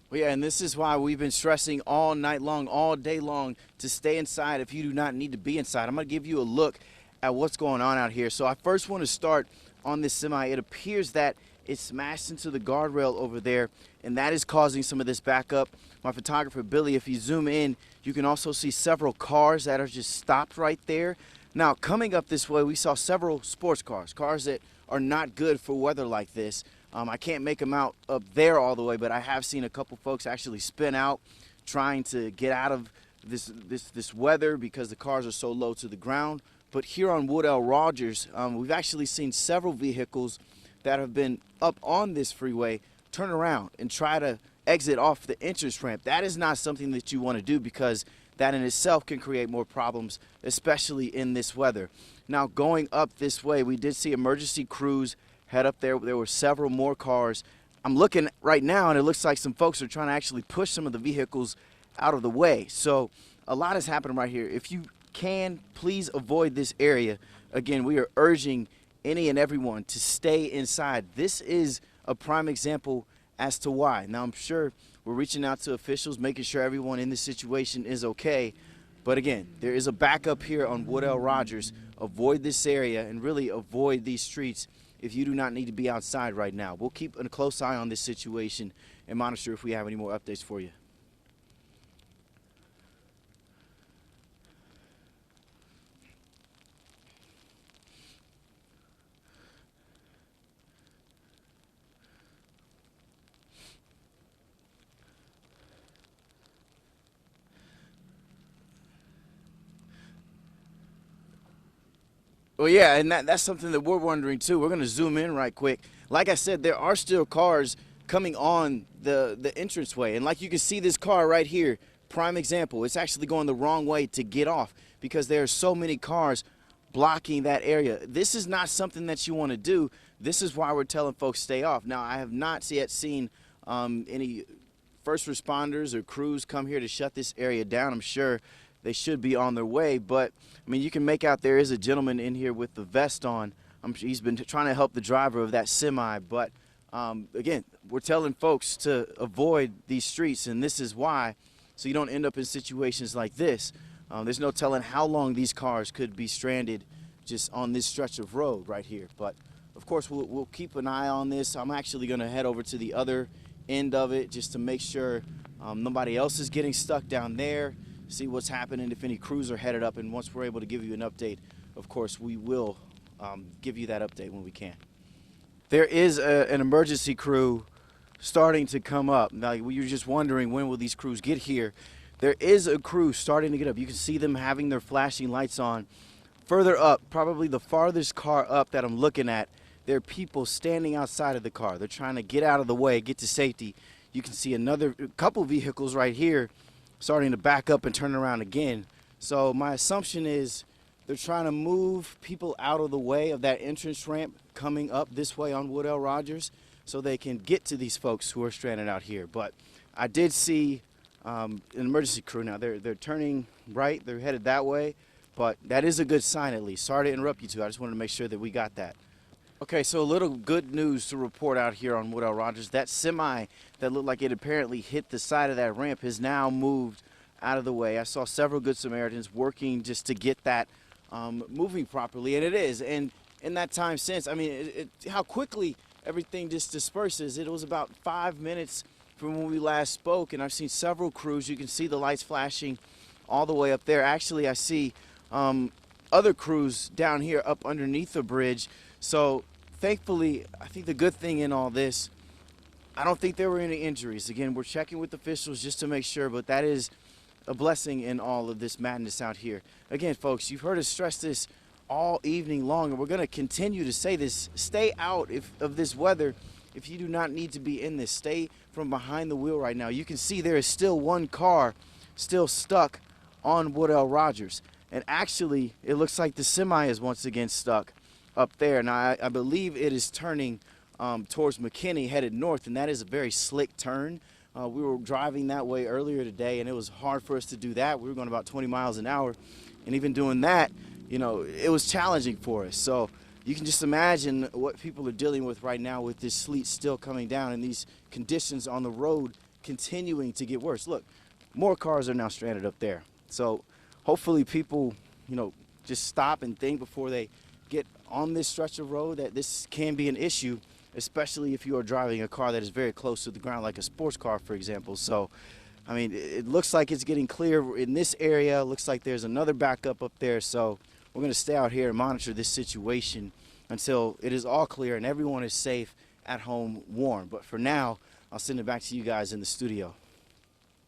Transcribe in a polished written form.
Well, yeah, and this is why we've been stressing all night long, all day long, to stay inside if you do not need to be inside. I'm going to give you a look at what's going on out here. So I first want to start on this semi. It appears that it smashed into the guardrail over there, and that is causing some of this backup. My photographer, Billy, if you zoom in, you can also see several cars that are just stopped right there. Now, coming up this way, we saw several sports cars, cars that are not good for weather like this. I can't make them out up there all the way, but I have seen a couple folks actually spin out trying to get out of this weather because the cars are so low to the ground. But here on Woodall Rodgers, we've actually seen several vehicles that have been up on this freeway turn around and try to exit off the entrance ramp. That is not something that you want to do because that in itself can create more problems, especially in this weather. Now, going up this way, we did see emergency crews head up there. There were several more cars. I'm looking right now, and it looks like some folks are trying to actually push some of the vehicles out of the way. So a lot is happening right here. If you can, please avoid this area. Again, we are urging any and everyone to stay inside. This is a prime example as to why. Now, I'm sure we're reaching out to officials, making sure everyone in this situation is okay. But again, there is a backup here on Woodall Rodgers. Avoid this area and really avoid these streets if you do not need to be outside right now. We'll keep a close eye on this situation and monitor if we have any more updates for you. Well, yeah, and that's something that we're wondering too. We're going to zoom in right quick. Like I said, there are still cars coming on the entranceway. And like you can see this car right here, prime example. It's actually going the wrong way to get off because there are so many cars blocking that area. This is not something that you want to do. This is why we're telling folks stay off. Now, I have not yet seen any first responders or crews come here to shut this area down. I'm sure they should be on their way, but I mean, you can make out there is a gentleman in here with the vest on. He's been trying to help the driver of that semi, but again, we're telling folks to avoid these streets, and this is why, so you don't end up in situations like this. There's no telling how long these cars could be stranded just on this stretch of road right here. But of course, we'll keep an eye on this. I'm actually going to head over to the other end of it just to make sure nobody else is getting stuck down there. See what's happening, if any crews are headed up, and once we're able to give you an update, of course, we will give you that update when we can. There is an emergency crew starting to come up. Now, you're just wondering when will these crews get here. There is a crew starting to get up. You can see them having their flashing lights on. Further up, probably the farthest car up that I'm looking at, there are people standing outside of the car. They're trying to get out of the way, get to safety. You can see another couple vehicles right here starting to back up and turn around again. So my assumption is they're trying to move people out of the way of that entrance ramp coming up this way on Woodall Rodgers so they can get to these folks who are stranded out here. But I did see an emergency crew. Now they're turning right, they're headed that way, but that is a good sign at least. Sorry to interrupt you two. I just wanted to make sure that we got that. Okay, so a little good news to report out here on Woodall Rodgers. That semi that looked like it apparently hit the side of that ramp has now moved out of the way. I saw several Good Samaritans working just to get that moving properly, and it is. And in that time since, I mean, how quickly everything just disperses. It was about 5 minutes from when we last spoke, and I've seen several crews. You can see the lights flashing all the way up there. Actually, I see other crews down here up underneath the bridge. So thankfully, I think the good thing in all this, I don't think there were any injuries. Again, we're checking with officials just to make sure, but that is a blessing in all of this madness out here. Again, folks, you've heard us stress this all evening long, and we're going to continue to say this. Stay out of this weather if you do not need to be in this. Stay from behind the wheel right now. You can see there is still one car still stuck on Woodall Rodgers. And actually, it looks like the semi is once again stuck up there. Now, I believe it is turning towards McKinney, headed north, and that is a very slick turn. We were driving that way earlier today, and it was hard for us to do that. We were going about 20 miles an hour, and even doing that, you know, it was challenging for us. So you can just imagine what people are dealing with right now with this sleet still coming down and these conditions on the road continuing to get worse. Look, more cars are now stranded up there. So hopefully people, just stop and think before they get on this stretch of road that this can be an issue, especially if you are driving a car that is very close to the ground, like a sports car, for example. So, I mean, it looks like it's getting clear in this area. Looks like there's another backup up there. So we're going to stay out here and monitor this situation until it is all clear and everyone is safe at home, warm. But for now, I'll send it back to you guys in the studio.